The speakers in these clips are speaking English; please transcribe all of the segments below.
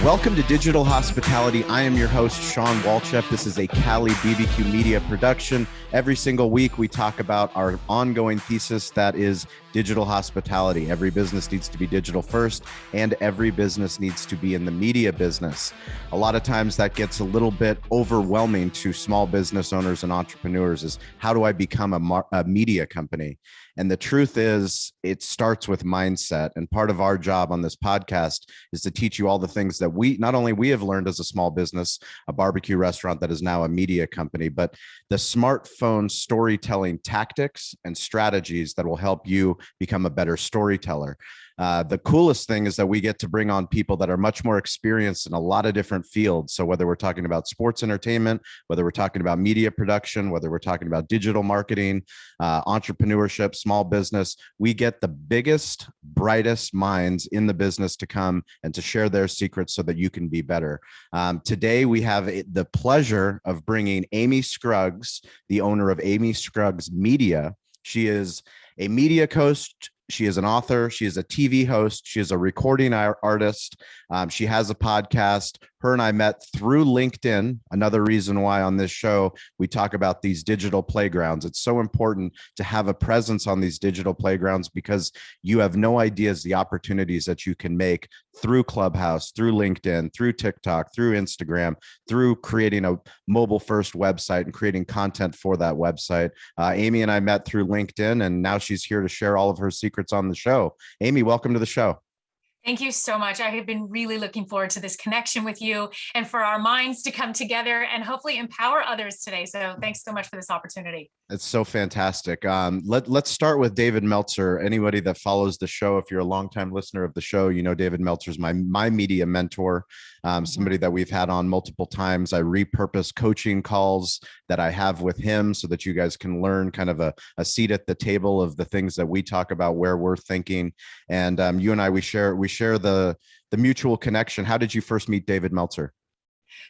Welcome to Digital Hospitality. I am your host, Sean Walchef. This is a Cali BBQ Media production. Every single week, we talk about our ongoing thesis that is digital hospitality. Every business needs to be digital first, and every business needs to be in the media business. A lot of times that gets a little bit overwhelming to small business owners and entrepreneurs is how do I become a media company? And the truth is, it starts with mindset. And part of our job on this podcast is to teach you all the things that not only we have learned as a small business, a barbecue restaurant that is now a media company, but the smartphone storytelling tactics and strategies that will help you become a better storyteller. The coolest thing is that we get to bring on people that are much more experienced in a lot of different fields. So whether we're talking about sports entertainment, whether we're talking about media production, whether we're talking about digital marketing, entrepreneurship, small business, we get the biggest, brightest minds in the business to come and to share their secrets so that you can be better. Today, we have the pleasure of bringing Amy Scruggs, the owner of Amy Scruggs Media. She is a media coach. She is an author. She is a TV host. She is a recording artist. She has a podcast. Her and I met through LinkedIn. Another reason why on this show, we talk about these digital playgrounds. It's so important to have a presence on these digital playgrounds because you have no ideas the opportunities that you can make through Clubhouse, through LinkedIn, through TikTok, through Instagram, through creating a mobile first website and creating content for that website. Amy and I met through LinkedIn, and now she's here to share all of her secrets on the show. Amy, welcome to the show. Thank you so much. I have been really looking forward to this connection with you and for our minds to come together and hopefully empower others today. So thanks so much for this opportunity. It's so fantastic. Let's start with David Meltzer. Anybody that follows the show, if you're a longtime listener of the show, you know David Meltzer is my media mentor, somebody that we've had on multiple times. I repurpose coaching calls that I have with him so that you guys can learn kind of a seat at the table of the things that we talk about, where we're thinking. And you and I, we share the mutual connection. How did you first meet David Meltzer?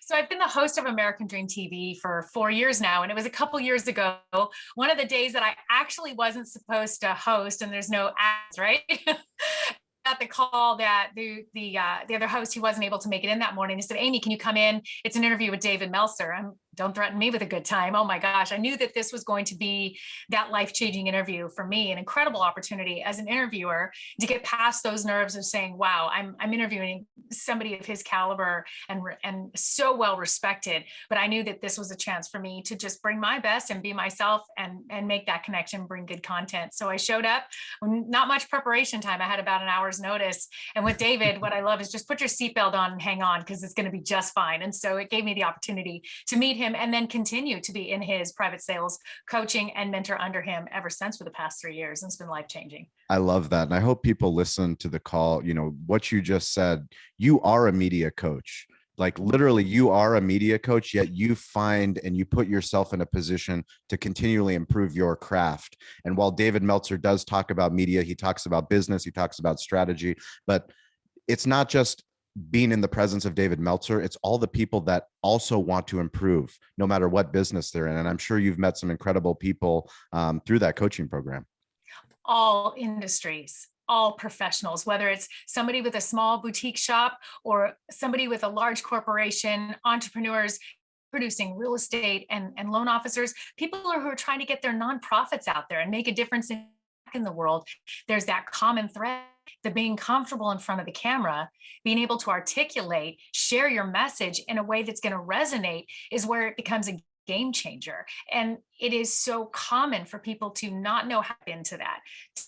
So I've been the host of American Dream TV for 4 years now, and it was a couple years ago, one of the days that I actually wasn't supposed to host, and there's no ads, right? Got the call that the other host, he wasn't able to make it in that morning. He said, "Amy, can you come in? It's an interview with David Meltzer." Don't threaten me with a good time. Oh my gosh. I knew that this was going to be that life-changing interview for me, an incredible opportunity as an interviewer to get past those nerves of saying, wow, I'm interviewing somebody of his caliber and so well respected. But I knew that this was a chance for me to just bring my best and be myself and make that connection, bring good content. So I showed up, not much preparation time. I had about an hour's notice. And with David, what I love is just put your seatbelt on and hang on because it's going to be just fine. And so it gave me the opportunity to meet him and then continue to be in his private sales coaching and mentor under him ever since for the past 3 years. And it's been life-changing. I love that. And I hope people listen to the call. You know, what you just said, you are a media coach. Like literally you are a media coach, yet you find and you put yourself in a position to continually improve your craft. And while David Meltzer does talk about media, he talks about business, he talks about strategy, but it's not just being in the presence of David Meltzer, it's all the people that also want to improve no matter what business they're in. And I'm sure you've met some incredible people through that coaching program. All industries, all professionals, whether it's somebody with a small boutique shop or somebody with a large corporation, entrepreneurs producing real estate and loan officers, people who are trying to get their nonprofits out there and make a difference in the world. There's that common thread, the being comfortable in front of the camera, being able to articulate, share your message in a way that's going to resonate is where it becomes a game changer. And it is so common for people to not know how to get into that,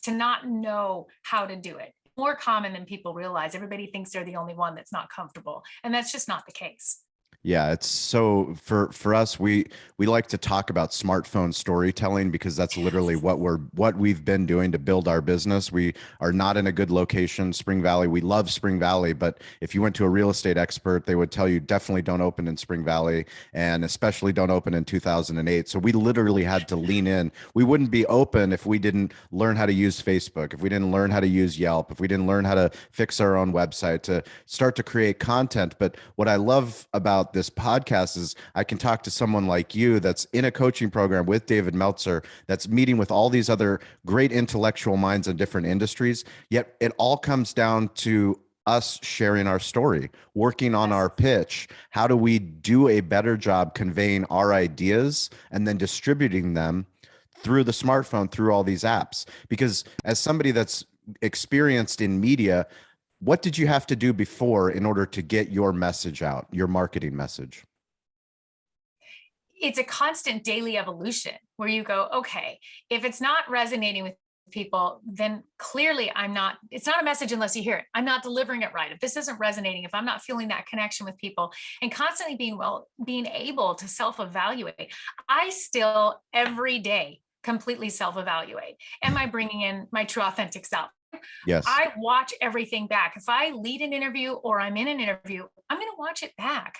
to not know how to do it. More common than people realize. Everybody thinks they're the only one that's not comfortable. And that's just not the case. Yeah, it's so for us, we like to talk about smartphone storytelling because that's literally what we've been doing to build our business. We are not in a good location, Spring Valley. We love Spring Valley, but if you went to a real estate expert, they would tell you definitely don't open in Spring Valley, and especially don't open in 2008. So we literally had to lean in. We wouldn't be open if we didn't learn how to use Facebook, if we didn't learn how to use Yelp, if we didn't learn how to fix our own website, to start to create content. But what I love about this podcast is I can talk to someone like you that's in a coaching program with David Meltzer, that's meeting with all these other great intellectual minds in different industries, yet it all comes down to us sharing our story, working on our pitch. How do we do a better job conveying our ideas and then distributing them through the smartphone, through all these apps? Because as somebody that's experienced in media, what did you have to do before in order to get your message out, your marketing message? It's a constant daily evolution where you go, okay, if it's not resonating with people, then clearly it's not a message unless you hear it. I'm not delivering it right. If this isn't resonating, if I'm not feeling that connection with people, and constantly being able to self-evaluate. I still every day completely self-evaluate. Am I bringing in my true authentic self? Yes. I watch everything back. If I lead an interview or I'm in an interview, I'm going to watch it back.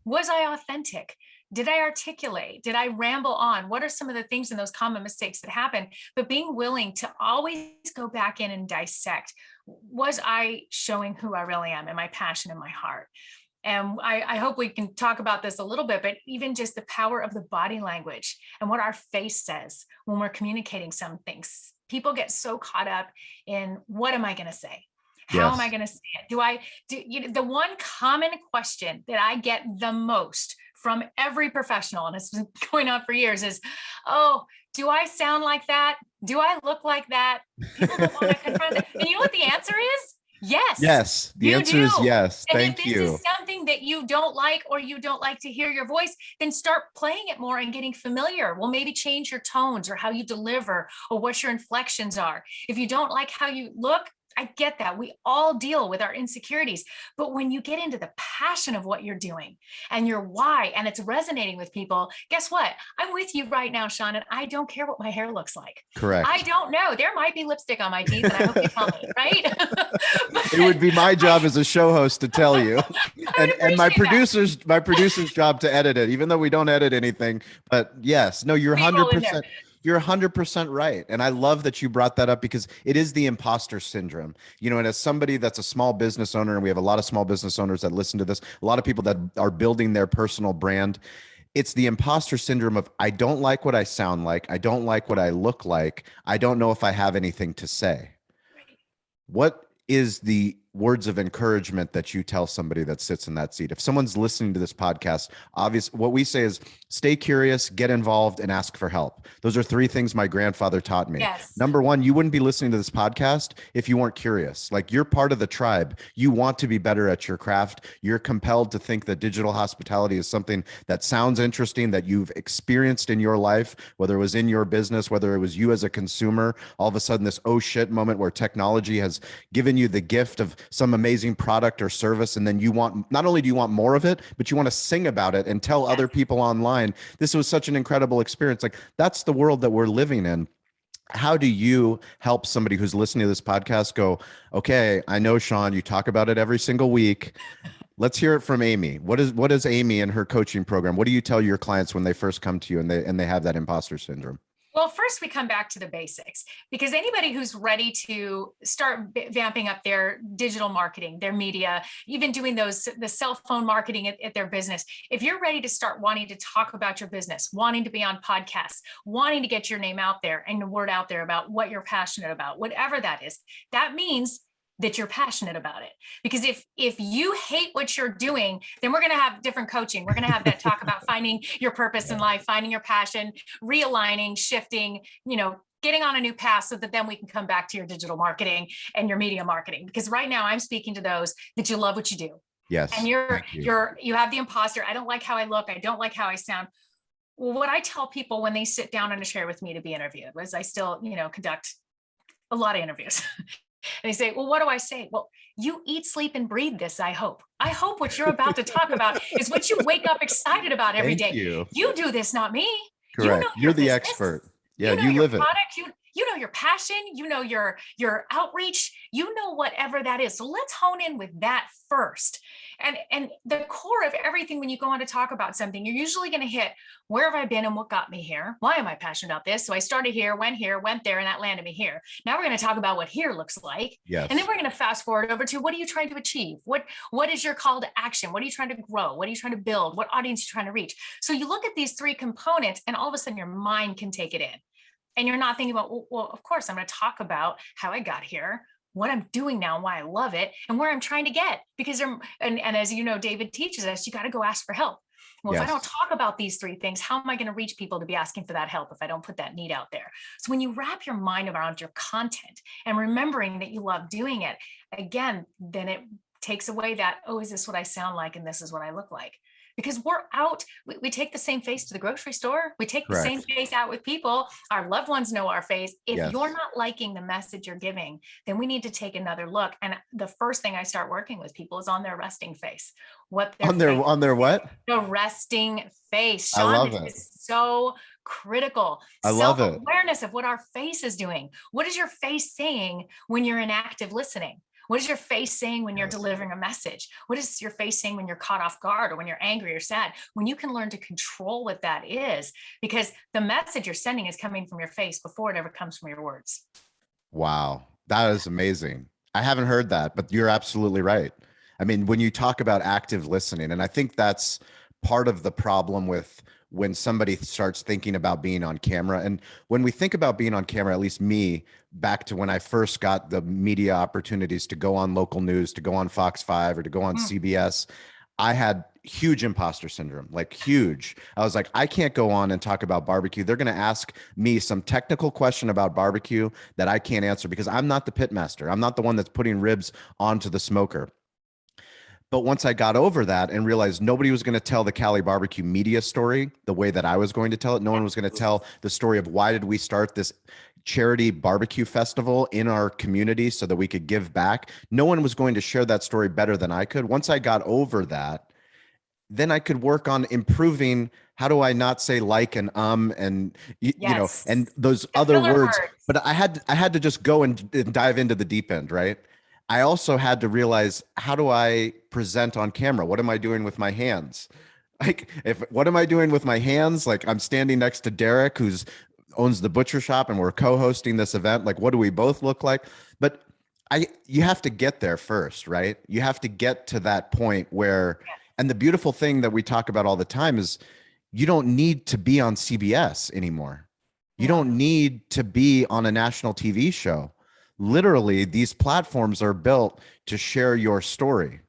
Was I authentic? Did I articulate? Did I ramble on? What are some of the things and those common mistakes that happen? But being willing to always go back in and dissect. Was I showing who I really am and my passion and my heart? And I hope we can talk about this a little bit, but even just the power of the body language and what our face says when we're communicating some things. People get so caught up in what am I going to say? How am I going to say it? The one common question that I get the most from every professional, and it's been going on for years, is, oh, do I sound like that? Do I look like that? People don't want to confront that. And you know what the answer is? Yes. Yes. The answer is yes. Thank you. And if this is something that you don't like, or you don't like to hear your voice, then start playing it more and getting familiar. Well, maybe change your tones or how you deliver or what your inflections are. If you don't like how you look, I get that. We all deal with our insecurities. But when you get into the passion of what you're doing and your why, and it's resonating with people, guess what? I'm with you right now, Sean, and I don't care what my hair looks like. Correct. I don't know. There might be lipstick on my teeth, and I hope you tell me, right? It would be my job as a show host to tell you. and my producer's job to edit it, even though we don't edit anything. But yes, no, you're 100%. You're 100% right. And I love that you brought that up, because it is the imposter syndrome, and as somebody that's a small business owner, and we have a lot of small business owners that listen to this, a lot of people that are building their personal brand, it's the imposter syndrome of, I don't like what I sound like. I don't like what I look like. I don't know if I have anything to say. What is the words of encouragement that you tell somebody that sits in that seat? If someone's listening to this podcast, obviously what we say is stay curious, get involved, and ask for help. Those are three things my grandfather taught me. Yes. Number one, you wouldn't be listening to this podcast if you weren't curious. Like, you're part of the tribe. You want to be better at your craft. You're compelled to think that digital hospitality is something that sounds interesting, that you've experienced in your life, whether it was in your business, whether it was you as a consumer, all of a sudden this oh shit moment where technology has given you the gift of some amazing product or service, and then not only do you want more of it, but you want to sing about it and tell other people online, this was such an incredible experience. Like, that's the world that we're living in. How do you help somebody who's listening to this podcast go, okay, I know, Sean, you talk about it every single week. Let's hear it from Amy. What is Amy and her coaching program? What do you tell your clients when they first come to you and they have that imposter syndrome? Well, first we come back to the basics, because anybody who's ready to start vamping up their digital marketing, their media, even doing the cell phone marketing at their business, if you're ready to start wanting to talk about your business, wanting to be on podcasts, wanting to get your name out there and the word out there about what you're passionate about, whatever that is, that means that you're passionate about it. Because if you hate what you're doing, then we're going to have different coaching. We're going to have that talk about finding your purpose in life, finding your passion, realigning, shifting, getting on a new path, so that then we can come back to your digital marketing and your media marketing. Because right now I'm speaking to those that you love what you do. Yes. And you have the imposter. I don't like how I look. I don't like how I sound. Well, what I tell people when they sit down in a chair with me to be interviewed, was I still, conduct a lot of interviews. And they say, well, what do I say? Well, you eat, sleep, and breathe this, I hope. I hope what you're about to talk about is what you wake up excited about every day. You do this, not me. Correct. You're the expert. Yeah, you live it. You know your passion, you know your outreach, you know whatever that is. So let's hone in with that first. And the core of everything, when you go on to talk about something, you're usually going to hit, where have I been and what got me here? Why am I passionate about this? So I started here, went there, and that landed me here. Now we're going to talk about what here looks like. Yes. And then we're going to fast forward over to, what are you trying to achieve? What is your call to action? What are you trying to grow? What are you trying to build? What audience are you trying to reach? So you look at these three components, and all of a sudden your mind can take it in. And you're not thinking about, well, of course, I'm going to talk about how I got here, what I'm doing now and why I love it and where I'm trying to get. Because and as you know, David teaches us, you got to go ask for help. Well, if I don't Yes. talk about these three things, how am I going to reach people to be asking for that help if I don't put that need out there? So when you wrap your mind around your content and remembering that you love doing it, again, then it takes away that, oh, is this what I sound like? And this is what I look like. Because we're out, we take the same face to the grocery store. We take the same Correct. face out with people. Our loved ones know our face. If you're Yes. not liking the message you're giving, then we need to take another look. And the first thing I start working with people is on their resting face. What their face, On their what? the resting face. I Sean, love this it. is so critical. I love it. Self-awareness of what our face is doing. What is your face saying when you're in active listening? What is your face saying when you're Yes. delivering a message? What is your face saying when you're caught off guard or when you're angry or sad? When you can learn to control what that is, because the message you're sending is coming from your face before it ever comes from your words. Wow. That is amazing. I haven't heard that, but you're absolutely right. I mean, when you talk about active listening, and I think that's part of the problem with when somebody starts thinking about being on camera. And when we think about being on camera, at least me, back to when I first got the media opportunities to go on local news, to go on Fox 5 or to go on CBS, I had huge imposter syndrome, like huge. I was like, I can't go on and talk about barbecue. They're going to ask me some technical question about barbecue that I can't answer because I'm not the pit master. I'm not the one that's putting ribs onto the smoker. But once I got over that and realized nobody was going to tell the Cali barbecue media story the way that I was going to tell it, no one was going to tell the story of why did we start this charity barbecue festival in our community so that we could give back. No one was going to share that story better than I could. Once I got over that, then I could work on improving. How do I not say like and and you know, Yes. and those The other filler words, words. but I had to just go and dive into the deep end, right? I also had to realize, how do I present on camera? What am I doing with my hands? Like, if what am I doing with my hands? Like, I'm standing next to Derek, who's owns the butcher shop, and we're co-hosting this event. Like, what do we both look like? But you have to get there first, right? You have to get to that point where, and the beautiful thing that we talk about all the time is you don't need to be on CBS anymore. You No. don't need to be on a national TV show. Literally, these platforms are built to share your story.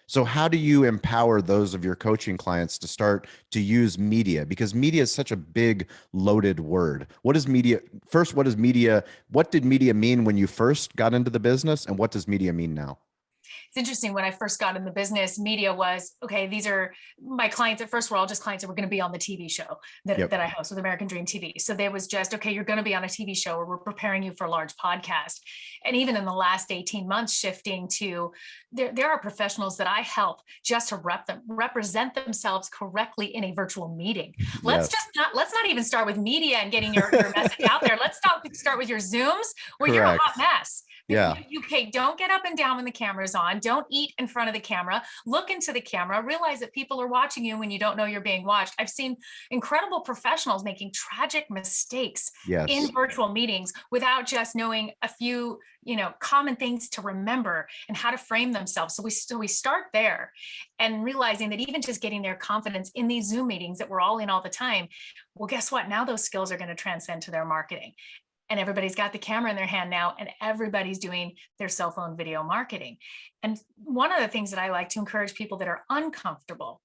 So how do you empower those of your coaching clients to start to use media? Because media is such a big loaded word. What is media? First, what is media? What did media mean when you first got into the business? And what does media mean now? It's interesting. When I first got in the business, media was, okay, these are my clients. At first were all just clients that were going to be on the TV show Yep. that I host with American Dream TV. So there was just, okay, you're going to be on a TV show, or we're preparing you for a large podcast. And even in the last 18 months, shifting to there are professionals that I help just to represent themselves correctly in a virtual meeting. Yes. Let's not even start with media and getting your message out there. Let's start with your Zooms where you're a Correct. hot mess. Yeah. Okay, don't get up and down when the camera's on. Don't eat in front of the camera. Look into the camera. Realize that people are watching you when you don't know you're being watched. I've seen incredible professionals making tragic mistakes Yes. in virtual meetings without just knowing a few, common things to remember and how to frame themselves. So we start there and realizing that even just getting their confidence in these Zoom meetings that we're all in all the time, well, guess what? Now those skills are going to transcend to their marketing. And everybody's got the camera in their hand now, and everybody's doing their cell phone video marketing. And one of the things that I like to encourage people that are uncomfortable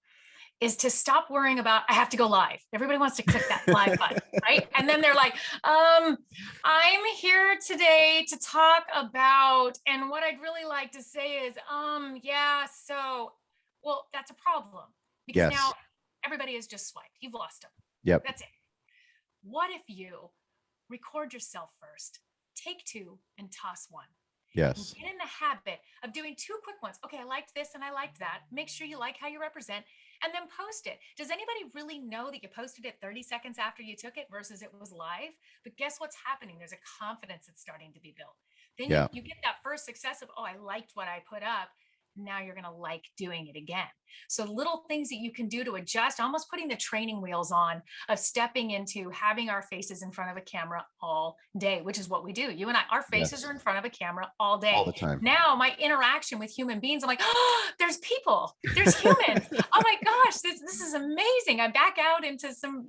is to stop worrying about, I have to go live. Everybody wants to click that live button, right? And then they're like, I'm here today to talk about, and what I'd really like to say is, yeah, so, well, that's a problem, because Yes. now everybody has just swiped. You've lost them. Yep. That's it. What if you record yourself first, take two, and toss one? Yes. Get in the habit of doing two quick ones. Okay, I liked this and I liked that. Make sure you like how you represent, and then post it. Does anybody really know that you posted it 30 seconds after you took it versus it was live? But guess what's happening? There's a confidence that's starting to be built. Then Yeah. you get that first success of, oh, I liked what I put up. Now you're going to like doing it again. So little things that you can do to adjust, almost putting the training wheels on of stepping into having our faces in front of a camera all day, which is what we do. You and I, our faces are in front of a camera all day. All the time. Now my interaction with human beings, I'm like, oh, there's people, there's humans. Oh my gosh, this is amazing. I'm back out into some,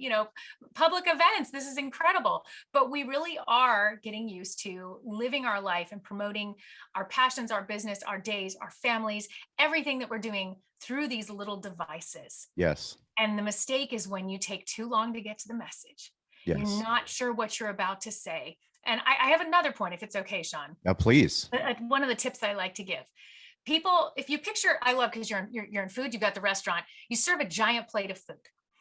public events. This is incredible. But we really are getting used to living our life and promoting our passions, our business, our days, our families, everything that we're doing through these little devices. Yes. And the mistake is when you take too long to get to the message. Yes. You're not sure what you're about to say. And I have another point, if it's okay, Sean. Now, please. One of the tips I like to give people, if you picture, I love, because you're in food, you've got the restaurant, you serve a giant plate of food.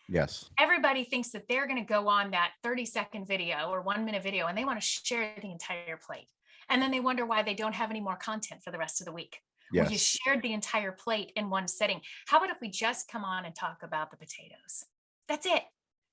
Yes. Everybody thinks that they're going to go on that 30-second video or 1-minute video and they want to share the entire plate. And then they wonder why they don't have any more content for the rest of the week. Yes. Well, you shared the entire plate in one setting. How about if we just come on and talk about the potatoes? That's it.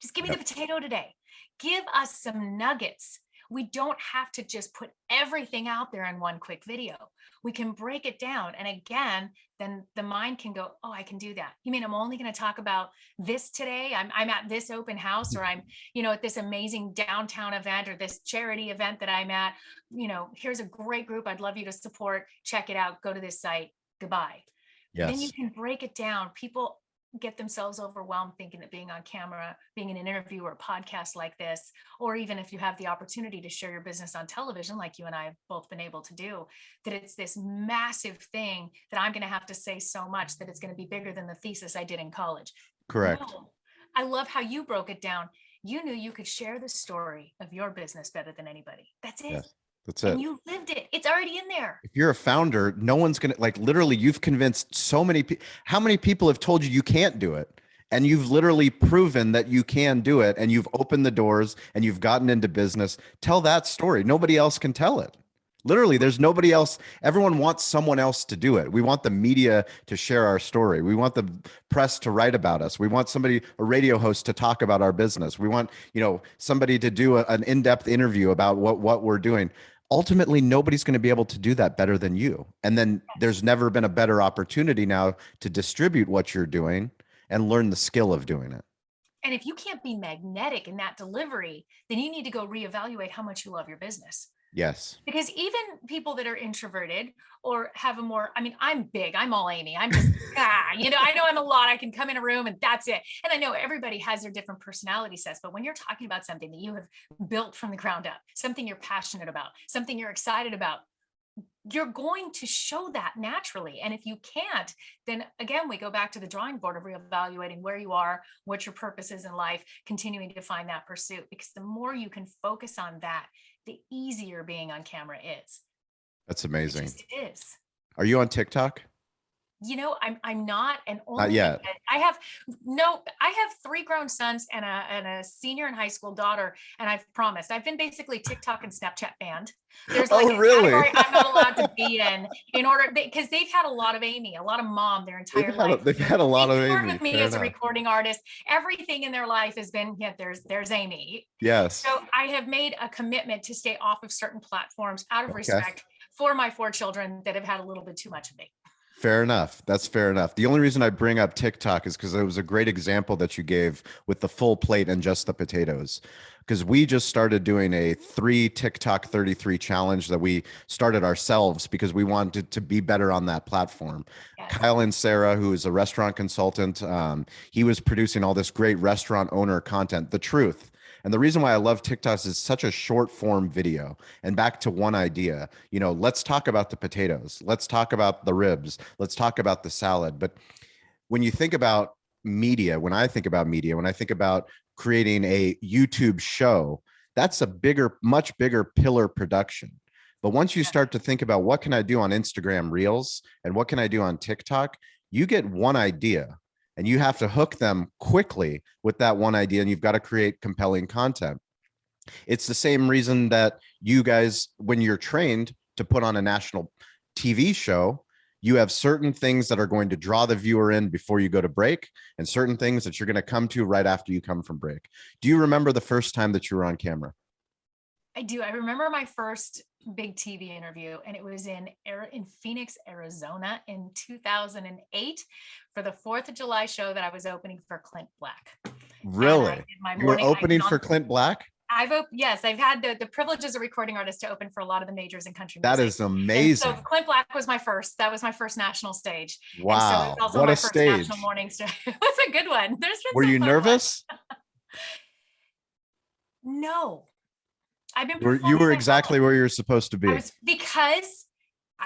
Just give me the potato today. Give us some nuggets. We don't have to just put everything out there in one quick video. We can break it down. And again, then the mind can go, oh, I can do that. You mean I'm only going to talk about this today? I'm at this open house, or I'm, at this amazing downtown event or this charity event that I'm at. Here's a great group I'd love you to support. Check it out. Go to this site. Goodbye. Yes. Then you can break it down. People get themselves overwhelmed thinking that being on camera, being in an interview or a podcast like this, or even if you have the opportunity to share your business on television, like you and I have both been able to do, that it's this massive thing that I'm going to have to say so much that it's going to be bigger than the thesis I did in college. Correct. No. I love how you broke it down. You knew you could share the story of your business better than anybody. That's it. Yes. That's it. And you lived it. It's already in there. If you're a founder, no one's going to, literally, you've convinced so many people. How many people have told you can't do it? And you've literally proven that you can do it. And you've opened the doors and you've gotten into business. Tell that story. Nobody else can tell it. Literally, there's nobody else. Everyone wants someone else to do it. We want the media to share our story. We want the press to write about us. We want a radio host to talk about our business. We want, somebody to do an in-depth interview about what we're doing. Ultimately, nobody's going to be able to do that better than you. And then there's never been a better opportunity now to distribute what you're doing and learn the skill of doing it. And if you can't be magnetic in that delivery, then you need to go reevaluate how much you love your business. Yes. Because even people that are introverted or have I'm big, I'm all Amy. I'm just, I know I'm a lot. I can come in a room and that's it. And I know everybody has their different personality sets, but when you're talking about something that you have built from the ground up, something you're passionate about, something you're excited about, you're going to show that naturally. And if you can't, then again, we go back to the drawing board of reevaluating where you are, what your purpose is in life, continuing to find that pursuit, because the more you can focus on that, the easier being on camera is. That's amazing. It is. Are you on TikTok? I'm not, and only not yet. I have 3 grown sons and a senior in high school daughter, and I've promised. I've been basically TikTok and Snapchat banned. There's like a really? category I'm not allowed to be in order, because they've had a lot of Amy, a lot of mom their entire life. They've had a lot of Amy. With me as a recording artist, everything in their life has been, there's Amy. Yes. So I have made a commitment to stay off of certain platforms out of respect for my 4 children that have had a little bit too much of me. Fair enough. That's fair enough. The only reason I bring up TikTok is because it was a great example that you gave with the full plate and just the potatoes. Because we just started doing a 3 TikTok 33 challenge that we started ourselves because we wanted to be better on that platform. Yes. Kyle and Sarah, who is a restaurant consultant, he was producing all this great restaurant owner content, The Truth. And the reason why I love TikToks is such a short form video. And back to one idea, let's talk about the potatoes. Let's talk about the ribs. Let's talk about the salad. But when you think about media, when I think about creating a YouTube show, that's a much bigger pillar production. But once you start to think about what can I do on Instagram Reels and what can I do on TikTok, you get one idea. And you have to hook them quickly with that one idea, and you've got to create compelling content. It's the same reason that you guys, when you're trained to put on a national TV show, you have certain things that are going to draw the viewer in before you go to break, and certain things that you're going to come to right after you come from break. Do you remember the first time that you were on camera? I do. I remember my first big TV interview, and it was in Phoenix, Arizona in 2008 for the 4th of July show that I was opening for Clint Black. Really? You were opening for Clint Black? Yes, I've had the privilege as a recording artist to open for a lot of the majors in country music. That is amazing. And so Clint Black was that was my first national stage. Wow. And so it was also what my a first stage. national morning stage. It was a good one. Were you nervous? No. I've been You were exactly where you're supposed to be.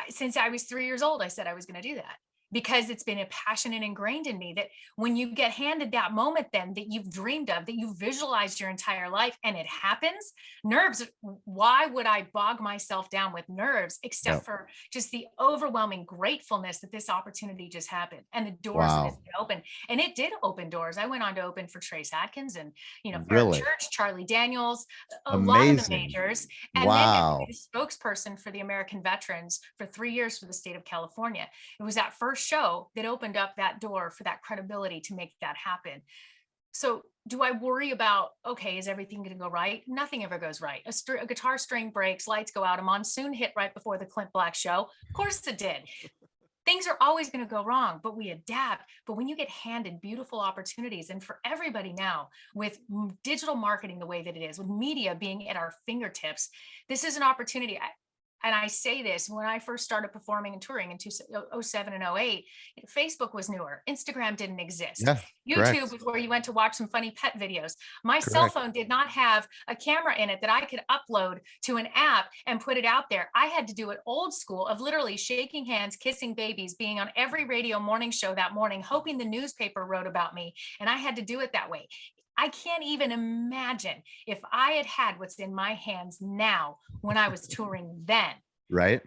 Since I was 3 years old, I said I was going to do that, because it's been a passion and ingrained in me that when you get handed that moment, then that you've dreamed of, that you visualized your entire life, and it happens, nerves, why would I bog myself down with nerves, except for just the overwhelming gratefulness that this opportunity just happened and the doors that it's opened. And it did open doors. I went on to open for Trace Adkins and, Fair Church, Charlie Daniels, a lot of the majors. And then I was a spokesperson for the American veterans for 3 years for the state of California. It was that first show that opened up that door for that credibility to make that happen. So do I worry about, okay, is everything going to go right? Nothing ever goes right. A guitar string breaks, lights go out, a monsoon hit right before the Clint Black show. Of course it did. Things are always going to go wrong, but we adapt. But when you get handed beautiful opportunities, and for everybody now with digital marketing the way that it is, with media being at our fingertips, this is an opportunity. And I say this, when I first started performing and touring in 2007 and 2008, Facebook was newer. Instagram didn't exist. YouTube was where you went to watch some funny pet videos. My cell phone did not have a camera in it that I could upload to an app and put it out there. I had to do it old school of literally shaking hands, kissing babies, being on every radio morning show that morning, hoping the newspaper wrote about me. And I had to do it that way. I can't even imagine if I had had what's in my hands now when I was touring then. Right.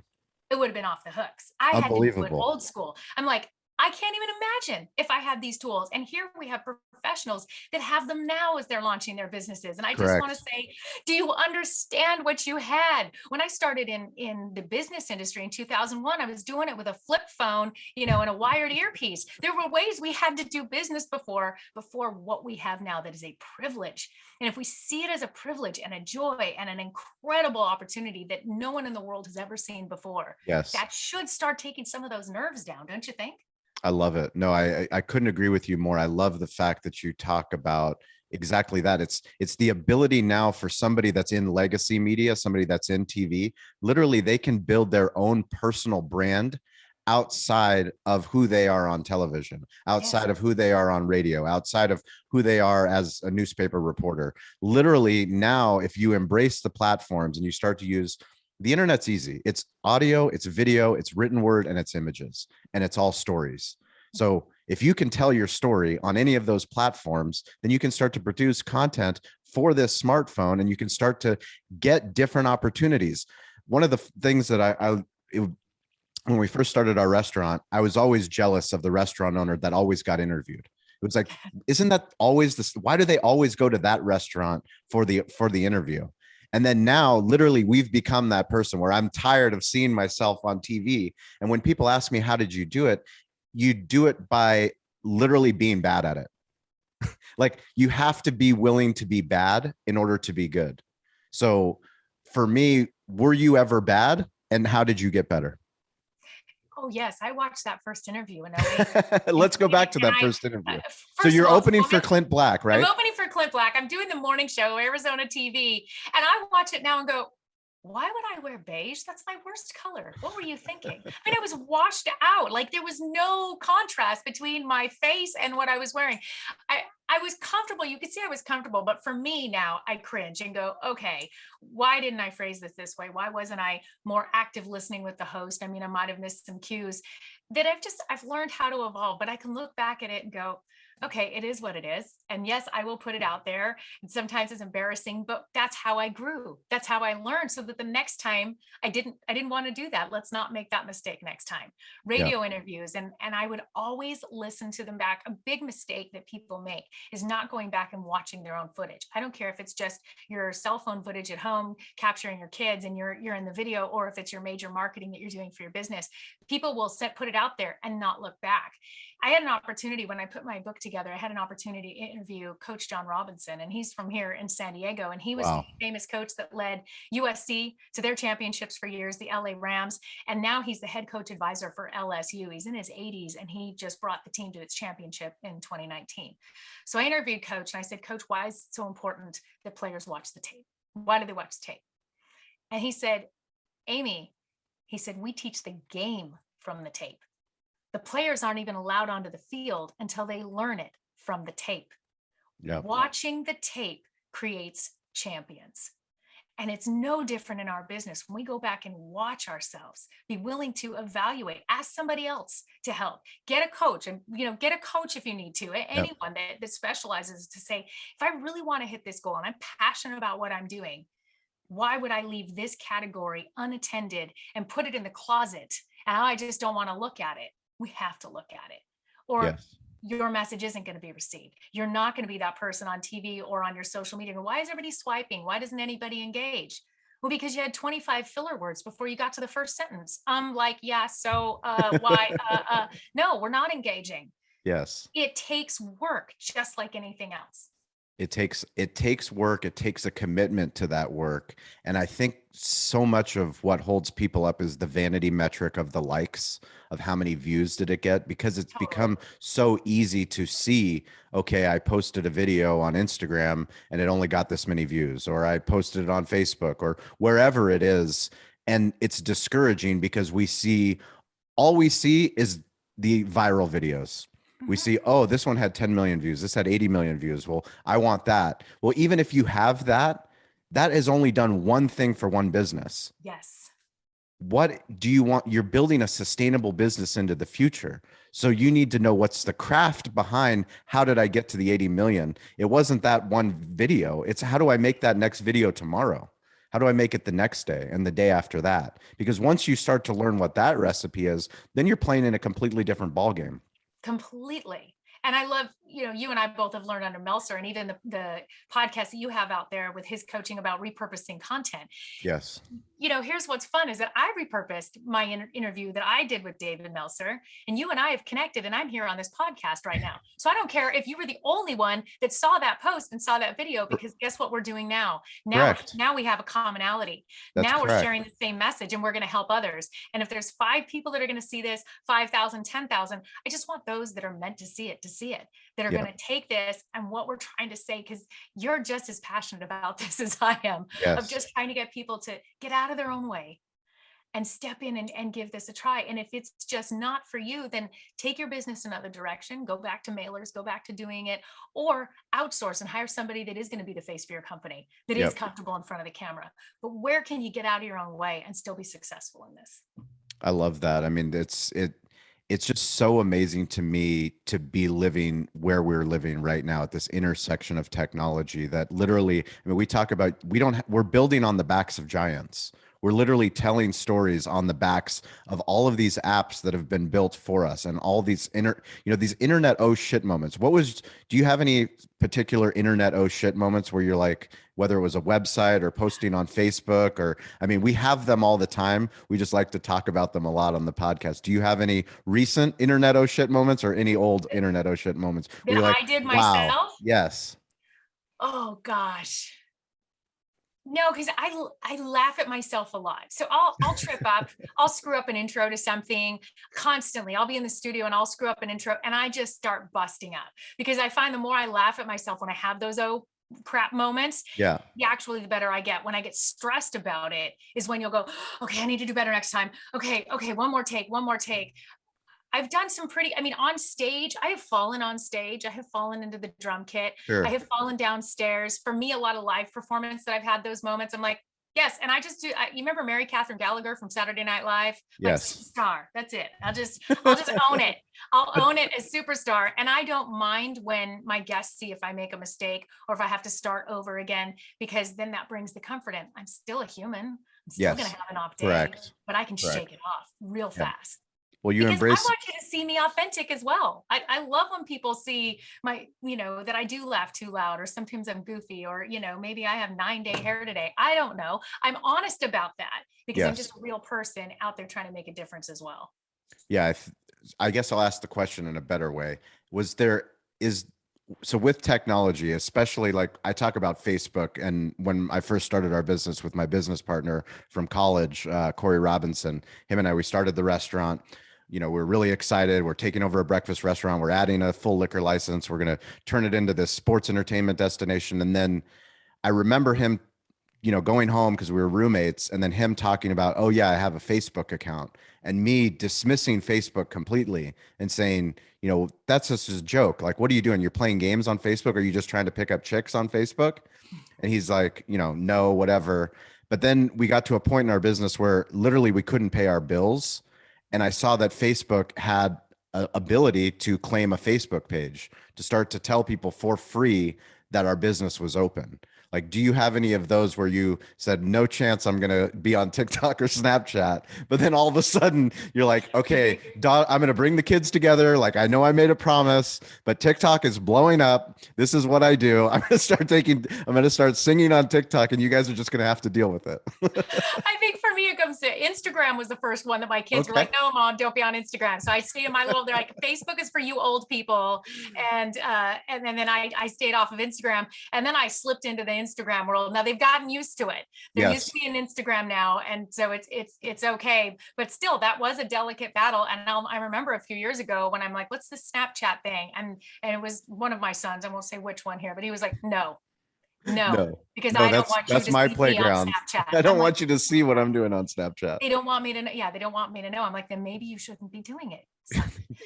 It would have been off the hooks. I had to do it old school. I'm like, I can't even imagine if I had these tools. And here we have professionals that have them now as they're launching their businesses. And I just want to say, do you understand what you had? When I started in the business industry in 2001, I was doing it with a flip phone, and a wired earpiece. There were ways we had to do business before what we have now that is a privilege. And if we see it as a privilege and a joy and an incredible opportunity that no one in the world has ever seen before, that should start taking some of those nerves down, don't you think? I love it. No, I couldn't agree with you more. I love the fact that you talk about exactly that. It's the ability now for somebody that's in legacy media, somebody that's in TV, literally they can build their own personal brand outside of who they are on television, outside of who they are on radio, outside of who they are as a newspaper reporter. Literally now, if you embrace the platforms and you start to use the internet's easy. It's audio, it's video, it's written word, and it's images, and it's all stories. So if you can tell your story on any of those platforms, then you can start to produce content for this smartphone, and you can start to get different opportunities. One of the things that when we first started our restaurant, I was always jealous of the restaurant owner that always got interviewed. It was like, isn't that always this? Why do they always go to that restaurant for the interview? And then now literally we've become that person where I'm tired of seeing myself on TV. And when people ask me, how did you do it? You do it by literally being bad at it. Like you have to be willing to be bad in order to be good. So for me, were you ever bad? And how did you get better? Oh, yes. I watched that first interview. Let's go back to that first interview. So you're opening for Clint Black, right? I'm opening for Clint Black. I'm doing the morning show, Arizona TV. And I watch it now and go, why would I wear beige? That's my worst color. What were you thinking? I mean, I was washed out. Like there was no contrast between my face and what I was wearing. I was comfortable. You could see I was comfortable. But for me now, I cringe and go, okay, why didn't I phrase this way? Why wasn't I more active listening with the host? I mean, I might have missed some cues that I've learned how to evolve, but I can look back at it and go, okay, it is what it is. And yes, I will put it out there. And sometimes it's embarrassing, but that's how I grew. That's how I learned, so that the next time I didn't want to do that. Let's not make that mistake next time. Radio interviews. And I would always listen to them back. A big mistake that people make is not going back and watching their own footage. I don't care if it's just your cell phone footage at home, capturing your kids and you're in the video, or if it's your major marketing that you're doing for your business. People will put it out there and not look back. I had an opportunity when I put my book together, I had an opportunity to interview Coach John Robinson, and he's from here in San Diego. And he was the Wow. famous coach that led USC to their championships for years, the LA Rams. And now he's the head coach advisor for LSU. He's in his 80s, and he just brought the team to its championship in 2019. So I interviewed Coach and I said, Coach, why is it so important that players watch the tape? Why do they watch the tape? And he said, Amy, he said, we teach the game from the tape. The players aren't even allowed onto the field until they learn it from the tape. Yep. Watching the tape creates champions. And it's no different in our business. When we go back and watch ourselves, be willing to evaluate, ask somebody else to help, get a coach, and get a coach if you need to, anyone that specializes, to say, if I really want to hit this goal and I'm passionate about what I'm doing, why would I leave this category unattended and put it in the closet? And I just don't want to look at it. We have to look at it. Or your message isn't going to be received. You're not going to be that person on TV or on your social media. Why is everybody swiping? Why doesn't anybody engage? Well, because you had 25 filler words before you got to the first sentence. Yeah, so why? No, we're not engaging. Yes. It takes work, just like anything else. It takes work. It takes a commitment to that work. And I think so much of what holds people up is the vanity metric of the likes, of how many views did it get, because it's become so easy to see, okay, I posted a video on Instagram and it only got this many views, or I posted it on Facebook or wherever it is. And it's discouraging because all we see is the viral videos. We see, oh, this one had 10 million views. This had 80 million views. Well, I want that. Well, even if you have that, that has only done one thing for one business. Yes. What do you want? You're building a sustainable business into the future. So you need to know what's the craft behind how did I get to the 80 million? It wasn't that one video. It's how do I make that next video tomorrow? How do I make it the next day and the day after that? Because once you start to learn what that recipe is, then you're playing in a completely different ballgame. Completely. And I love, you and I both have learned under Meltzer, and even the podcast that you have out there with his coaching about repurposing content. Yes. Here's what's fun is that I repurposed my interview that I did with David Meltzer, and you and I have connected, and I'm here on this podcast right now. So I don't care if you were the only one that saw that post and saw that video, because guess what we're doing now? Now we have a commonality. Now we're sharing the same message, and we're going to help others. And if there's 5 people that are going to see this, 5,000, 10,000, I just want those that are meant to see it, that are going to take this and what we're trying to say, because you're just as passionate about this as I am, of just trying to get people to get out of their own way and step in and give this a try. And if it's just not for you, then take your business another direction, go back to mailers, go back to doing it, or outsource and hire somebody that is going to be the face for your company, that is comfortable in front of the camera. But where can you get out of your own way and still be successful in this? I love that. I mean, it's just so amazing to me to be living where we're living right now at this intersection of technology that literally, I mean, we talk about, we're building on the backs of giants. We're literally telling stories on the backs of all of these apps that have been built for us, and all these these internet oh shit moments. Do you have any particular internet oh shit moments where you're like, whether it was a website or posting on Facebook, or, I mean, we have them all the time. We just like to talk about them a lot on the podcast. Do you have any recent internet oh shit moments, or any old internet oh shit moments that I did myself? Wow. Yes. Oh gosh. No, because I laugh at myself a lot. So I'll trip up, I'll screw up an intro to something constantly. I'll be in the studio and I'll screw up an intro and I just start busting up, because I find the more I laugh at myself when I have those crap moments, actually the better I get. When I get stressed about it is when you'll go, okay, I need to do better next time. Okay, one more take. I've done some on stage, I have fallen on stage. I have fallen into the drum kit. Sure. I have fallen downstairs. For me, a lot of live performance that I've had those moments, I'm like, yes. And I just do, you remember Mary Catherine Gallagher from Saturday Night Live? Yes. Star. That's it. I'll just own it. I'll own it as superstar. And I don't mind when my guests see if I make a mistake or if I have to start over again, because then that brings the comfort in. I'm still a human. I'm still going to have an off day, but I can shake it off real fast. Well, I want you to see me authentic as well. I love when people see my, that I do laugh too loud, or sometimes I'm goofy, or, maybe I have 9-day hair today. I don't know. I'm honest about that, because I'm just a real person out there trying to make a difference as well. Yeah. I guess I'll ask the question in a better way. Was there is so with technology, especially like I talk about Facebook, and when I first started our business with my business partner from college, Corey Robinson, him and I, we started the restaurant. We're really excited. We're taking over a breakfast restaurant. We're adding a full liquor license. We're going to turn it into this sports entertainment destination. And then I remember him, going home because we were roommates, and then him talking about, oh yeah, I have a Facebook account, and me dismissing Facebook completely and saying, that's just a joke. Like, what are you doing? You're playing games on Facebook? Are you just trying to pick up chicks on Facebook? And he's like, no, whatever. But then we got to a point in our business where literally we couldn't pay our bills. And I saw that Facebook had a ability to claim a Facebook page to start to tell people for free that our business was open. Like, do you have any of those where you said, no chance I'm going to be on TikTok or Snapchat, but then all of a sudden you're like, okay, I'm going to bring the kids together. Like, I know I made a promise, but TikTok is blowing up. This is what I do. I'm going to start singing on TikTok, and you guys are just going to have to deal with it. I think for me, it comes to Instagram was the first one that my kids were like, no, mom, don't be on Instagram. So I stayed in my they're like, Facebook is for you old people. And then I stayed off of Instagram, and then I slipped into the Instagram world. Now they've gotten used to it. They're used to being Instagram now. And so it's okay. But still, that was a delicate battle. And I remember a few years ago when I'm like, what's this Snapchat thing? And it was one of my sons, I won't say which one here, but he was like, no, because I don't want you to my see playground. me on Snapchat. I don't want you to see what I'm doing on Snapchat. They don't want me to know. Yeah, they don't want me to know. I'm like, then maybe you shouldn't be doing it.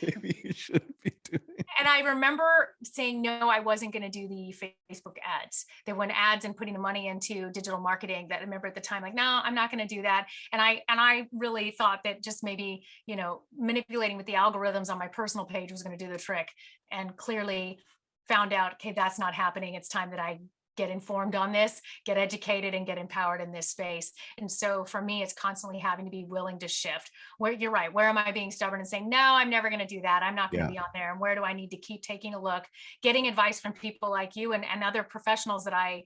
Maybe you shouldn't be doing it. And I remember saying, no, I wasn't going to do the Facebook ads. They went ads and putting the money into digital marketing. That I remember at the time, like, no, I'm not going to do that. And I really thought that just maybe, manipulating with the algorithms on my personal page was going to do the trick. And clearly found out, okay, that's not happening. It's time that I get informed on this, get educated, and get empowered in this space. And so for me, it's constantly having to be willing to shift. Where you're right, where am I being stubborn and saying, no, I'm never going to do that. I'm not going to be on there. And where do I need to keep taking a look, getting advice from people like you and other professionals that I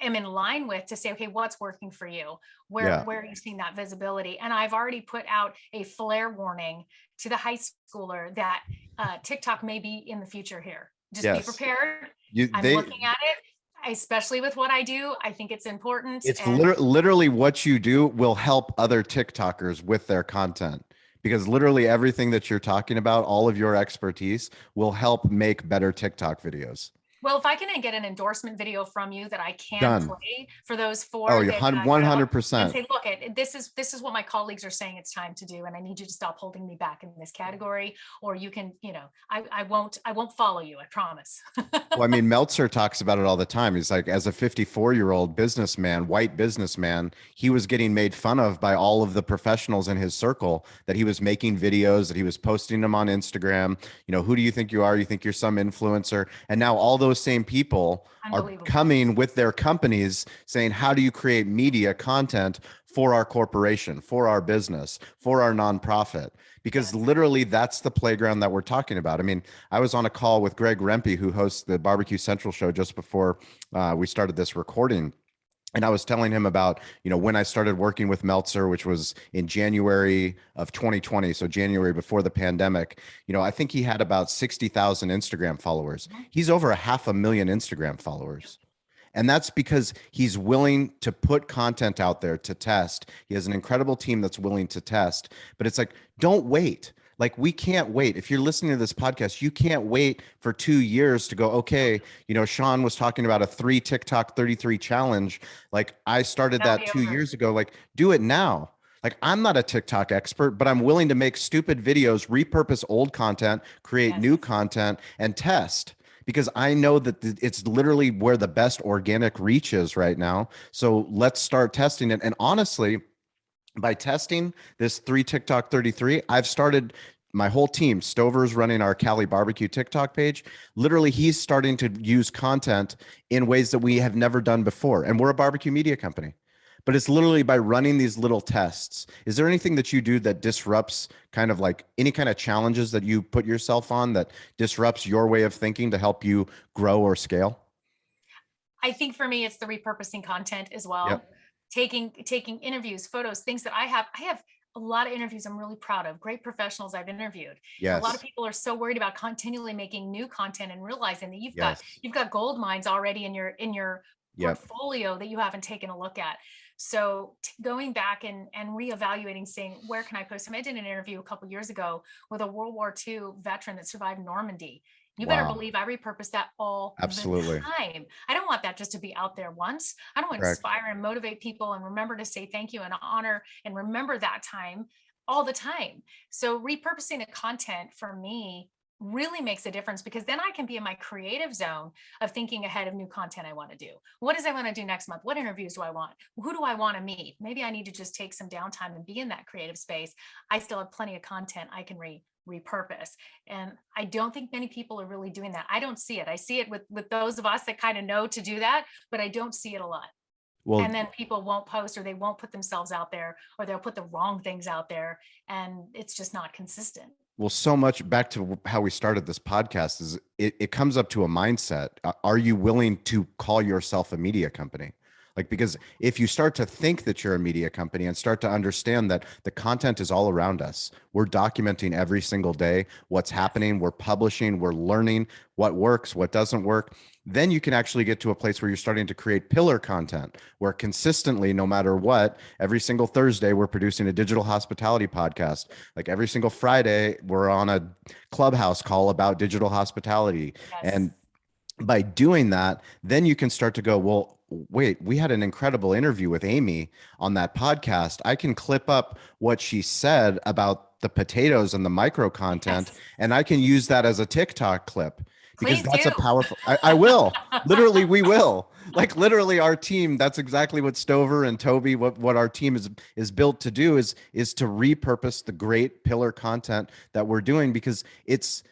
am in line with to say, okay, what's working for you? Where are you seeing that visibility? And I've already put out a flare warning to the high schooler that TikTok may be in the future here. Just be prepared. I'm looking at it. Especially with what I do, I think it's important. It's literally what you do will help other TikTokers with their content, because literally everything that you're talking about, all of your expertise will help make better TikTok videos. Well, if I can get an endorsement video from you that I can play for those four, 100%. And say, look, this is what my colleagues are saying it's time to do, and I need you to stop holding me back in this category, or you can, I won't follow you, I promise. Well, I mean, Meltzer talks about it all the time. He's like, as a 54-year-old businessman, white businessman, he was getting made fun of by all of the professionals in his circle that he was making videos, that he was posting them on Instagram. Who do you think you are? You think you're some influencer? And now all those same people are coming with their companies saying, how do you create media content for our corporation, for our business, for our nonprofit? Because literally that's the playground that we're talking about. I mean, I was on a call with Greg Rempe, who hosts the Barbecue Central show, just before we started this recording. And I was telling him about, when I started working with Meltzer, which was in January of 2020. So January before the pandemic, I think he had about 60,000 Instagram followers. He's over 500,000 Instagram followers. And that's because he's willing to put content out there to test. He has an incredible team that's willing to test, but it's like, don't wait. Like, we can't wait. If you're listening to this podcast, you can't wait for 2 years to go, okay, Sean was talking about a 3 TikTok 33 challenge. Like, I started that 2 years ago. Like, do it now. Like, I'm not a TikTok expert, but I'm willing to make stupid videos, repurpose old content, create new content, and test. Because I know that it's literally where the best organic reach is right now. So let's start testing it. And honestly, by testing this 3 TikTok 33, I've started my whole team. Stover's running our Cali barbecue TikTok page. Literally, he's starting to use content in ways that we have never done before. And we're a barbecue media company. But it's literally by running these little tests. Is there anything that you do that disrupts kind of like any kind of challenges that you put yourself on that disrupts your way of thinking to help you grow or scale? I think for me, it's the repurposing content as well. Taking interviews, photos, things that I have a lot of interviews I'm really proud of, great professionals I've interviewed. And a lot of Yes. people are so worried about continually making new content and realizing that Yes. you've got gold mines already in your Yep. portfolio that you haven't taken a look at. So going back and reevaluating, saying, where can I post? I did an interview a couple years ago with a World War II veteran that survived Normandy. You better Wow. believe I repurpose that all the Absolutely. time. I don't want that just to be out there once. I don't want to Correct. inspire and motivate people and remember to say thank you and honor and remember that time all the time. So repurposing the content for me really makes a difference, because then I can be in my creative zone of thinking ahead of new content I want to do. What does I want to do next month? What interviews do I want? Who do I want to meet? Maybe I need to just take some downtime and be in that creative space. I still have plenty of content I can repurpose. And I don't think many people are really doing that. I don't see it. I see it with those of us that kind of know to do that, but I don't see it a lot. Well, And then people won't post, or they won't put themselves out there, or they'll put the wrong things out there, and it's just not consistent. well, so much back to how we started this podcast is it comes up to a mindset. Are you willing to call yourself a media company? Like, because if you start to think that you're a media company and start to understand that the content is all around us, we're documenting every single day what's happening, we're publishing, we're learning what works, what doesn't work, then you can actually get to a place where you're starting to create pillar content where consistently, no matter what, every single Thursday, we're producing a digital hospitality podcast. Like every single Friday, we're on a Clubhouse call about digital hospitality. Yes. And by doing that, then you can start to go, well, wait, we had an incredible interview with Amy on that podcast. I can clip up what she said about the potatoes and the micro content, Yes. and I can use that as a TikTok clip because Please that's do. a powerful, I will. Literally, we will. Like literally our team, that's exactly what Stover and Toby, what our team is built to do is to repurpose the great pillar content that we're doing, because it's,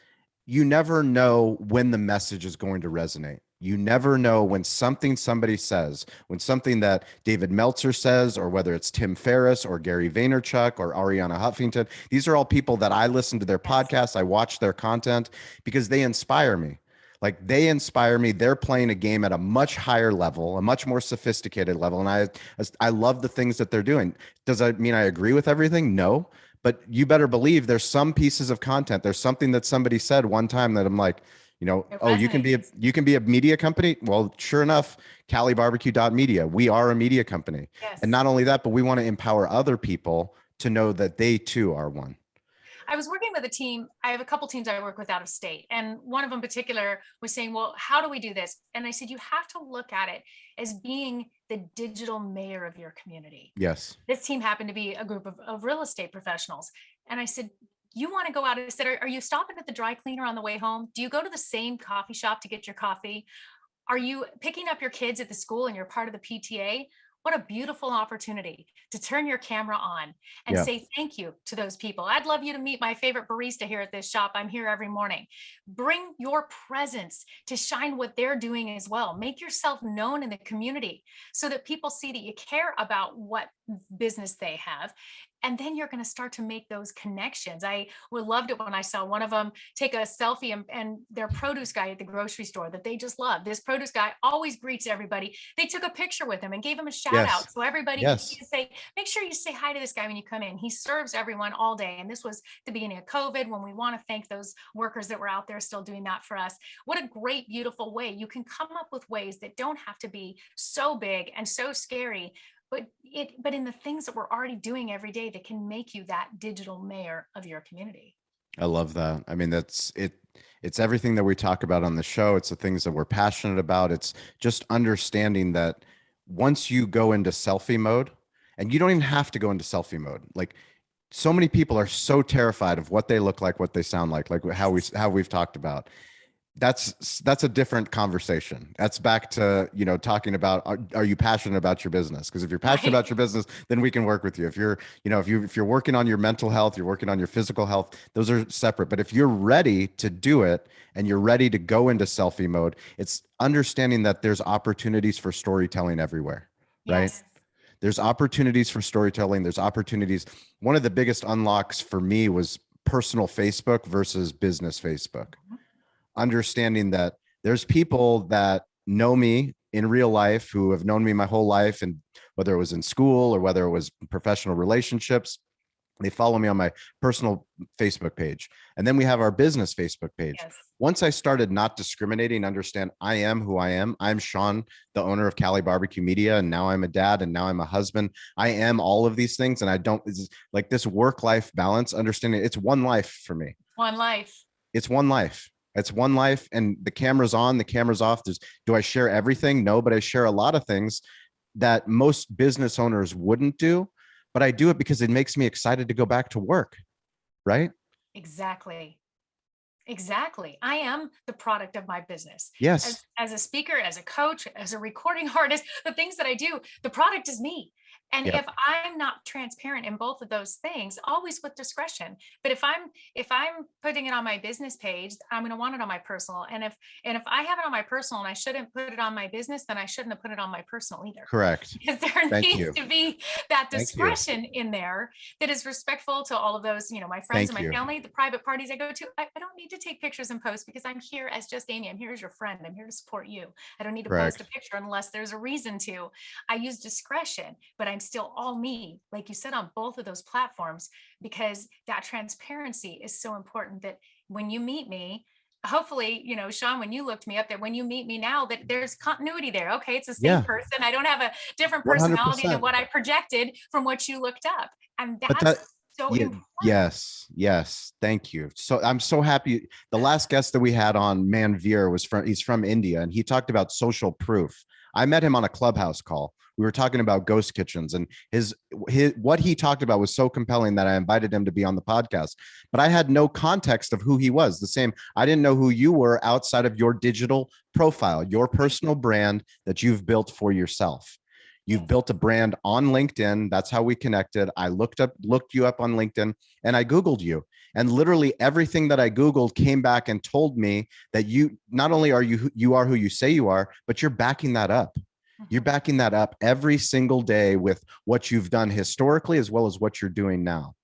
you never know when the message is going to resonate. You never know when something somebody says, when something that David Meltzer says, or whether it's Tim Ferriss or Gary Vaynerchuk or Ariana Huffington. These are all people that I listen to their Yes. podcasts. I watch their content because they inspire me. Like they inspire me. They're playing a game at a much higher level, a much more sophisticated level. And I love the things that they're doing. Does that mean I agree with everything? No. But you better believe there's some pieces of content. There's something that somebody said one time that I'm like, It oh, resonates. you can be a media company. Well, sure enough, CaliBarbecue.media. We are a media company. And Yes. not only that, but we want to empower other people to know that they too are one. I was working with a team. I have a couple teams I work with out of state. And one of them in particular was saying, well, how do we do this? And I said, you have to look at it as being the digital mayor of your community. Yes. This team happened to be a group of real estate professionals. And I said, you want to go out? I said, are you stopping at the dry cleaner on the way home? Do you go to the same coffee shop to get your coffee? Are you picking up your kids at the school and you're part of the PTA? What a beautiful opportunity to turn your camera on and Yeah. say thank you to those people. I'd love you to meet my favorite barista here at this shop. I'm here every morning. Bring your presence to shine what they're doing as well. Make yourself known in the community so that people see that you care about what business they have. And then you're going to start to make those connections. I loved it when I saw one of them take a selfie and their produce guy at the grocery store that they just love. This produce guy always greets everybody. They took a picture with him and gave him a shout Yes. out. So everybody could see Yes. to say, make sure you say hi to this guy when you come in. He serves everyone all day. And this was the beginning of COVID, when we want to thank those workers that were out there still doing that for us. What a great, beautiful way. You can come up with ways that don't have to be so big and so scary, but in the things that we're already doing every day that can make you that digital mayor of your community. I love that. I mean, that's it. It's everything that we talk about on the show. It's the things that we're passionate about. It's just understanding that once you go into selfie mode, and you don't even have to go into selfie mode. Like so many people are so terrified of what they look like, what they sound like how we've talked about. That's a different conversation. That's back to, talking about, are you passionate about your business? Because if you're passionate Right. about your business, then we can work with you. If you're, if you're working on your mental health, you're working on your physical health, those are separate. But if you're ready to do it and you're ready to go into selfie mode, it's understanding that there's opportunities for storytelling everywhere, right? Yes. There's opportunities for storytelling. There's opportunities. One of the biggest unlocks for me was personal Facebook versus business Facebook. Understanding that there's people that know me in real life who have known me my whole life, and whether it was in school or whether it was professional relationships, They follow me on my personal Facebook page. And then we have our business Facebook page. Yes. Once I started not discriminating, understand I am who I am. I'm Sean, the owner of Cali Barbecue Media. And now I'm a dad, and now I'm a husband. I am all of these things. And I don't, like, this work-life balance, understanding it's one life for me. One life. It's one life. It's one life. And the camera's on, the camera's off. Do I share everything? No, but I share a lot of things that most business owners wouldn't do. But I do it because it makes me excited to go back to work, right? Exactly. Exactly. I am the product of my business. Yes. As a speaker, as a coach, as a recording artist, the things that I do, the product is me. And Yep. if I'm not transparent in both of those things, always with discretion, but if I'm putting it on my business page, I'm going to want it on my personal. And if I have it on my personal and I shouldn't put it on my business, then I shouldn't have put it on my personal either. Correct. Because there Thank needs you. to be that Thank you. discretion in there that is respectful to all of those, my friends Thank and my you. family, the private parties I go to. I don't need to take pictures and post because I'm here as just Amy. I'm here as your friend. I'm here to support you. I don't need to post a Correct. picture unless there's a reason to. I use discretion, but I'm still all me, like you said, on both of those platforms, because that transparency is so important that when you meet me, hopefully, Sean, when you looked me up there, when you meet me now, that there's continuity there. Okay, it's the same Yeah. person. I don't have a different personality 100%. than what I projected from what you looked up. And But that's so important. Yes. Thank you. So I'm so happy. The last guest that we had on, Manveer, he's from India, and he talked about social proof. I met him on a Clubhouse call. We were talking about ghost kitchens, and his what he talked about was so compelling that I invited him to be on the podcast. But I had no context of who he was. The same, I didn't know who you were outside of your digital profile, your personal brand that you've built for yourself. You've built a brand on LinkedIn. That's how we connected. I looked you up on LinkedIn, and I Googled you. And literally everything that I Googled came back and told me that you not only are you are who you say you are, but you're backing that up. You're backing that up every single day with what you've done historically, as well as what you're doing now.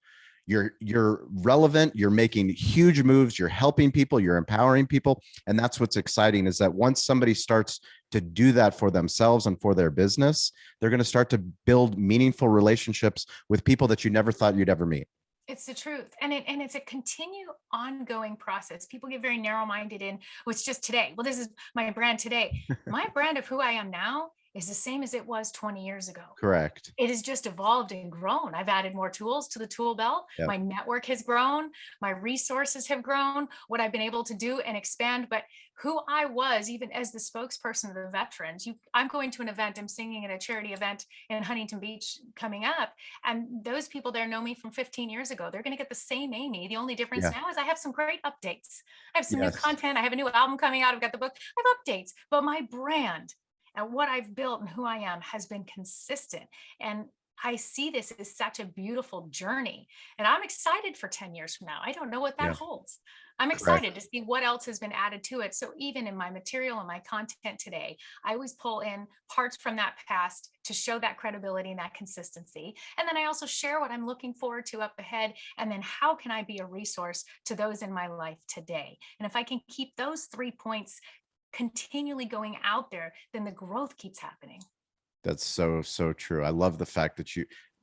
You're relevant. You're making huge moves. You're helping people. You're empowering people. And that's what's exciting, is that once somebody starts to do that for themselves and for their business, they're going to start to build meaningful relationships with people that you never thought you'd ever meet. It's the truth. And it's a continued ongoing process. People get very narrow-minded in what's just today. Well, this is my brand today. My brand of who I am now is the same as it was 20 years ago. Correct. It has just evolved and grown. I've added more tools to the tool belt. Yep. My network has grown. My resources have grown, what I've been able to do and expand. But who I was, even as the spokesperson of the veterans, I'm going to an event, I'm singing at a charity event in Huntington Beach coming up. And those people there know me from 15 years ago. They're going to get the same Amy. The only difference now is I have some great updates. I have some new content. I have a new album coming out. I've got the book. I have updates, but my brand and what I've built and who I am has been consistent. And I see this as such a beautiful journey. And I'm excited for 10 years from now. I don't know what that holds. I'm excited to see what else has been added to it. So even in my material and my content today, I always pull in parts from that past to show that credibility and that consistency. And then I also share what I'm looking forward to up ahead. And then how can I be a resource to those in my life today? And if I can keep those 3 points continually going out there, then the growth keeps happening. That's so true. I love the fact that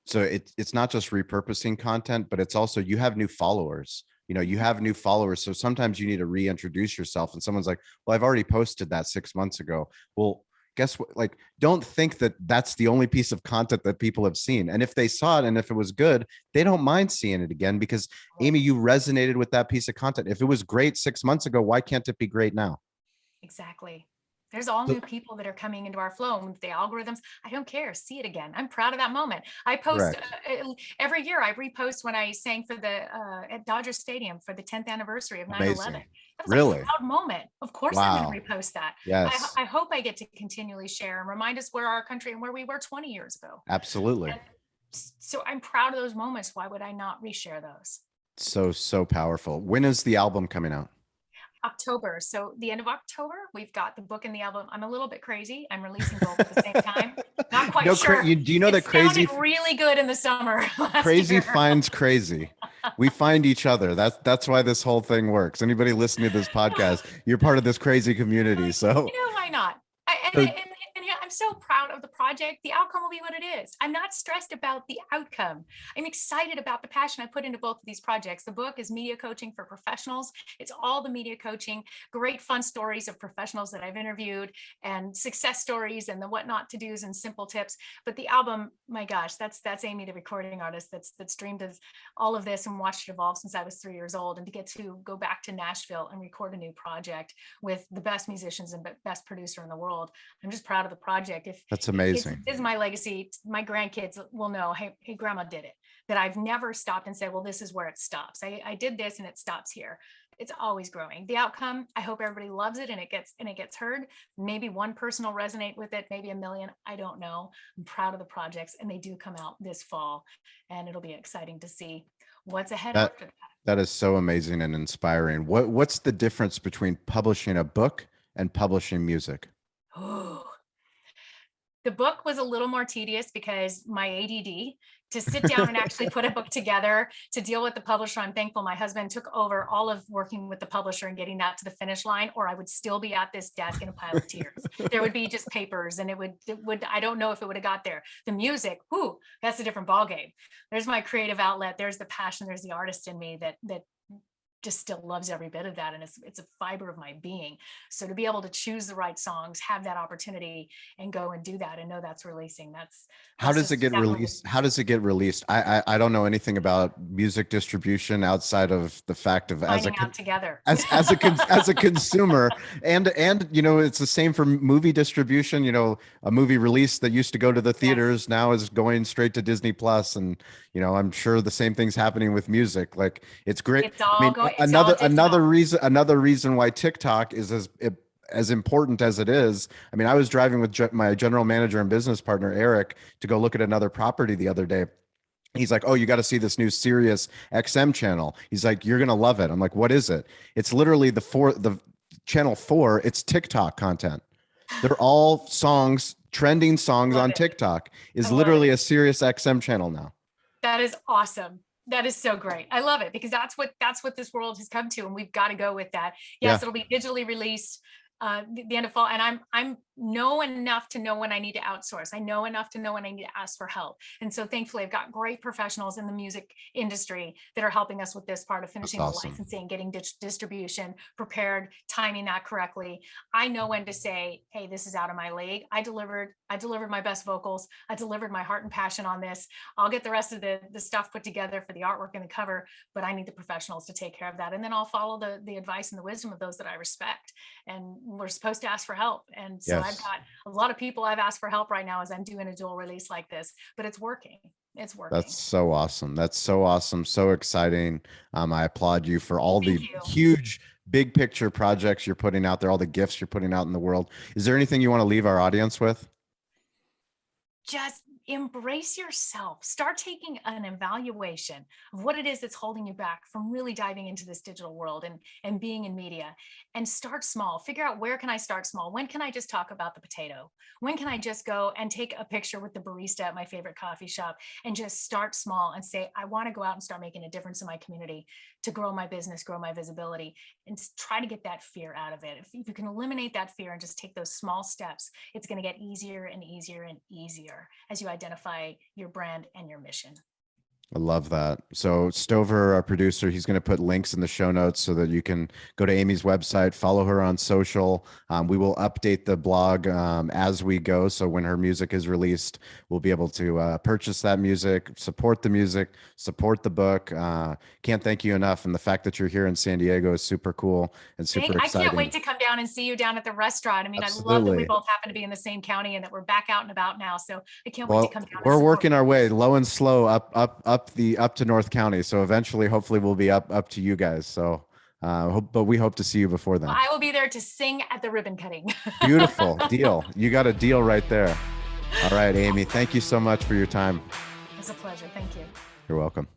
so it's not just repurposing content, but it's also, you have new followers. You have new followers. So sometimes you need to reintroduce yourself, and someone's like, well, I've already posted that 6 months ago. Well, guess what? Like, don't think that that's the only piece of content that people have seen. And if they saw it and if it was good, they don't mind seeing it again, because Amy, you resonated with that piece of content. If it was great 6 months ago, why can't it be great now? Exactly. There's all new people that are coming into our flow. And the algorithms, I don't care. See it again. I'm proud of that moment. I post every year. I repost when I sang for at Dodger Stadium for the 10th anniversary of 9/11. That was a proud moment. Of course, I'm going to repost that. Yes. I hope I get to continually share and remind us where our country and where we were 20 years ago. Absolutely. And so I'm proud of those moments. Why would I not reshare those? So powerful. When is the album coming out? October. So the end of October, we've got the book and the album. I'm a little bit crazy. I'm releasing both at the same time. Not quite sure. Do you know that crazy really good in the summer? Crazy finds crazy. We find each other. That's why this whole thing works. Anybody listening to this podcast, you're part of this crazy community. So why not? I'm so proud of the project. The outcome will be what it is. I'm not stressed about the outcome. I'm excited about the passion I put into both of these projects. The book is media coaching for professionals. It's all the media coaching, great fun stories of professionals that I've interviewed and success stories and the what not to do's and simple tips. But the album, my gosh, that's Amy, the recording artist that's dreamed of all of this and watched it evolve since I was 3 years old. And to get to go back to Nashville and record a new project with the best musicians and best producer in the world, I'm just proud of the project. That's amazing. This is my legacy. My grandkids will know, hey, grandma did it. That I've never stopped and said, well, this is where it stops. I did this and it stops here. It's always growing. The outcome, I hope everybody loves it and it gets heard. Maybe one person will resonate with it, maybe a million. I don't know. I'm proud of the projects, and they do come out this fall, and it'll be exciting to see what's ahead after that. That is so amazing and inspiring. What's the difference between publishing a book and publishing music? Oh, the book was a little more tedious because my ADD, to sit down and actually put a book together, to deal with the publisher. I'm thankful my husband took over all of working with the publisher and getting that to the finish line, or I would still be at this desk in a pile of tears. There would be just papers, and it would, I don't know if it would have got there. The music, whoo, that's a different ballgame. There's my creative outlet. There's the passion. There's the artist in me that just still loves every bit of that. And it's a fiber of my being. So to be able to choose the right songs, have that opportunity and go and do that and know that's releasing, how does it get released? How does it get released? I don't know anything about music distribution outside of the fact of as a consumer, and you know, it's the same for movie distribution. You know, a movie release that used to go to the theaters now is going straight to Disney Plus, and you know, I'm sure the same thing's happening with music. Like, it's great. It's all another reason why TikTok is as important as it is. I mean, I was driving with my general manager and business partner, Eric, to go look at another property the other day. He's like, oh, you got to see this new Sirius XM channel. He's like, you're going to love it. I'm like, what is it? It's literally the channel 4. It's TikTok content. They're all songs, trending songs on TikTok is literally a Sirius XM channel now. That is awesome. That is so great. I love it because that's what this world has come to, and we've got to go with that. Yes, it'll be digitally released the end of fall, and I'm know enough to know when I need to outsource. I know enough to know when I need to ask for help. And so thankfully I've got great professionals in the music industry that are helping us with this part of finishing the licensing, getting distribution prepared, timing that correctly. I know when to say, hey, this is out of my league. I delivered my best vocals. I delivered my heart and passion on this. I'll get the rest of the stuff put together for the artwork and the cover, but I need the professionals to take care of that. And then I'll follow the advice and the wisdom of those that I respect. And we're supposed to ask for help. And so I've got a lot of people I've asked for help right now as I'm doing a dual release like this, but it's working. It's working. That's so awesome. That's so awesome. So exciting. I applaud you for all the huge, big picture projects you're putting out there, all the gifts you're putting out in the world. Is there anything you want to leave our audience with? Just embrace yourself. Start taking an evaluation of what it is that's holding you back from really diving into this digital world and being in media, and start small. Figure out, where can I start small? When can I just talk about the potato? When can I just go and take a picture with the barista at my favorite coffee shop and just start small and say, I want to go out and start making a difference in my community to grow my business, grow my visibility, and try to get that fear out of it. If you can eliminate that fear and just take those small steps, it's going to get easier and easier and easier as you identify your brand and your mission. I love that. So Stover, our producer, he's going to put links in the show notes so that you can go to Amy's website, follow her on social. We will update the blog as we go. So when her music is released, we'll be able to purchase that music, support the book. Can't thank you enough. And the fact that you're here in San Diego is super cool and super exciting. I can't wait to come down and see you down at the restaurant. I mean, Absolutely. I love that we both happen to be in the same county and that we're back out and about now. So I can't wait to come down. We're working our way low and slow up to North County. So eventually, hopefully we'll be up to you guys. So, but we hope to see you before then. Well, I will be there to sing at the ribbon cutting. Beautiful deal. You got a deal right there. All right, Amy, thank you so much for your time. It's a pleasure. Thank you. You're welcome.